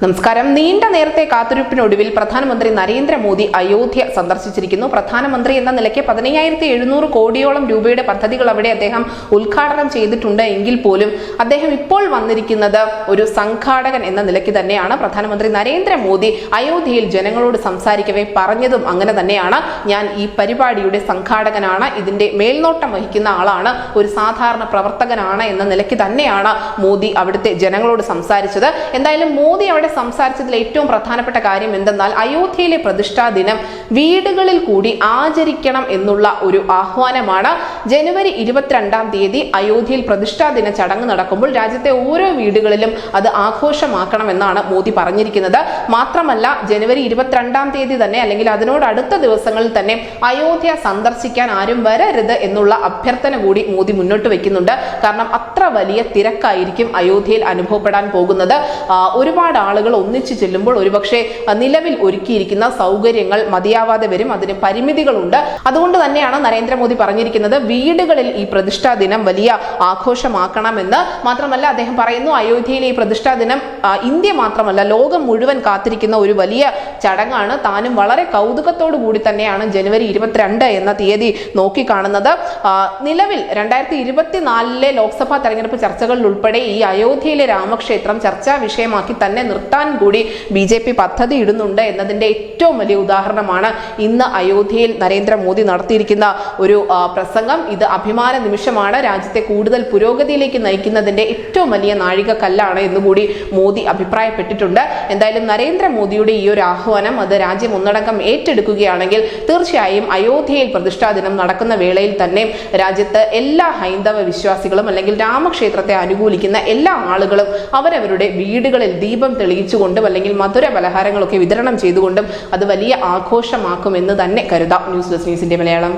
നമസ്കാരം. നീണ്ട നേരത്തെ കാത്തിരിപ്പിനൊടുവിൽ പ്രധാനമന്ത്രി നരേന്ദ്രമോദി അയോധ്യ സന്ദർശിച്ചിരിക്കുന്നു. പ്രധാനമന്ത്രി എന്ന നിലയ്ക്ക് 15,700 കോടിയോളം രൂപയുടെ പദ്ധതികൾ അവിടെ അദ്ദേഹം ഉദ്ഘാടനം ചെയ്തിട്ടുണ്ട് എങ്കിൽ പോലും അദ്ദേഹം ഇപ്പോൾ വന്നിരിക്കുന്നത് ഒരു സംഘാടകൻ എന്ന നിലയ്ക്ക് തന്നെയാണ്. പ്രധാനമന്ത്രി നരേന്ദ്രമോദി അയോധ്യയിൽ ജനങ്ങളോട് സംസാരിക്കവേ പറഞ്ഞതും അങ്ങനെ തന്നെയാണ്. ഞാൻ ഈ പരിപാടിയുടെ സംഘാടകനാണ്, ഇതിന്റെ മേൽനോട്ടം വഹിക്കുന്ന ആളാണ്, ഒരു സാധാരണ പ്രവർത്തകനാണ് എന്ന നിലയ്ക്ക് തന്നെയാണ് മോദി അവിടുത്തെ ജനങ്ങളോട് സംസാരിച്ചത്. എന്തായാലും മോദി അവിടെ സംസാരിച്ചതിൽ ഏറ്റവും പ്രധാനപ്പെട്ട കാര്യം എന്തെന്നാൽ അയോധ്യയിലെ പ്രതിഷ്ഠാ ദിനം വീടുകളിൽ കൂടി ആചരിക്കണം എന്നുള്ള ഒരു ആഹ്വാനമാണ്. ജനുവരി 22-ാം തീയതി അയോധ്യയിൽ പ്രതിഷ്ഠാ ദിന ചടങ്ങ് നടക്കുമ്പോൾ രാജ്യത്തെ ഓരോ വീടുകളിലും അത് ആഘോഷമാക്കണമെന്നാണ് മോദി പറഞ്ഞിരിക്കുന്നത്. മാത്രമല്ല ജനുവരി 22-ാം തീയതി തന്നെ അല്ലെങ്കിൽ അതിനോട് അടുത്ത ദിവസങ്ങളിൽ തന്നെ അയോധ്യ സന്ദർശിക്കാൻ ആരും വരരുത് എന്നുള്ള അഭ്യർത്ഥന കൂടി മോദി മുന്നോട്ട് വെക്കുന്നുണ്ട്. കാരണം അത്ര വലിയ തിരക്കായിരിക്കും അയോധ്യയിൽ അനുഭവപ്പെടാൻ പോകുന്നത്. ഒരുപാട് ആളുകൾ ഒന്നിച്ചു ചെല്ലുമ്പോൾ ഒരുപക്ഷെ നിലവിൽ ഒരുക്കിയിരിക്കുന്ന സൗകര്യങ്ങൾ മതിയാവാതെ വരും, അതിന് പരിമിതികളുണ്ട്. അതുകൊണ്ട് തന്നെയാണ് നരേന്ദ്രമോദി പറഞ്ഞിരിക്കുന്നത് വീടുകളിൽ ഈ പ്രതിഷ്ഠാ ദിനം വലിയ ആഘോഷമാക്കണമെന്ന്. മാത്രമല്ല അദ്ദേഹം പറയുന്നു അയോധ്യയിലെ ഈ പ്രതിഷ്ഠാ ദിനം ഇന്ത്യ മാത്രമല്ല ലോകം മുഴുവൻ കാത്തിരിക്കുന്ന ഒരു വലിയ ചടങ്ങാണ്. താനും വളരെ കൗതുകത്തോടു കൂടി തന്നെയാണ് ജനുവരി 22 എന്ന തീയതി നോക്കിക്കാണുന്നത്. നിലവിൽ 2024 ലോക്സഭാ തെരഞ്ഞെടുപ്പ് ചർച്ചകളിൽ ഉൾപ്പെടെ ഈ അയോധ്യയിലെ രാമക്ഷേത്രം ചർച്ചാ വിഷയമാക്കി തന്നെ നിർത്താൻ കൂടി BJP പദ്ധതി ഇടുന്നുണ്ട് എന്നതിന്റെ ഏറ്റവും വലിയ ഉദാഹരണമാണ് ഇന്ന് അയോധ്യയിൽ നരേന്ദ്രമോദി നടത്തിയിരിക്കുന്ന ഒരു പ്രസംഗം. ഇത് അഭിമാന നിമിഷമാണ്, രാജ്യത്തെ കൂടുതൽ പുരോഗതിയിലേക്ക് നയിക്കുന്നതിന്റെ ഏറ്റവും വലിയ നാഴികക്കല്ലാണ് എന്നുകൂടി മോദി അഭിപ്രായപ്പെട്ടിട്ടുണ്ട്. എന്തായാലും നരേന്ദ്രമോദിയുടെ ഈ ഒരു ആഹ്വാനം അത് രാജ്യം ഒന്നടങ്കം ഏറ്റെടുക്കുകയാണെങ്കിൽ തീർച്ചയായും അയോധ്യയിൽ പ്രതിഷ്ഠാ ദിനം നടക്കുന്ന വേളയിൽ തന്നെ രാജ്യത്ത് എല്ലാ ഹൈന്ദവ വിശ്വാസികളും അല്ലെങ്കിൽ രാമക്ഷേത്രത്തെ അനുകൂലിക്കുന്ന എല്ലാ ആളുകളും അവരവരുടെ വീടുകളിൽ ദീപം തെളിയിച്ചുകൊണ്ടും അല്ലെങ്കിൽ മധുര പലഹാരങ്ങളൊക്കെ വിതരണം ചെയ്തുകൊണ്ടും അത് വലിയ ആഘോഷമാക്കുമെന്ന് തന്നെ കരുതാം. ന്യൂസ് ഡെസ്ക് ന്യൂസിന്റെ മലയാളം.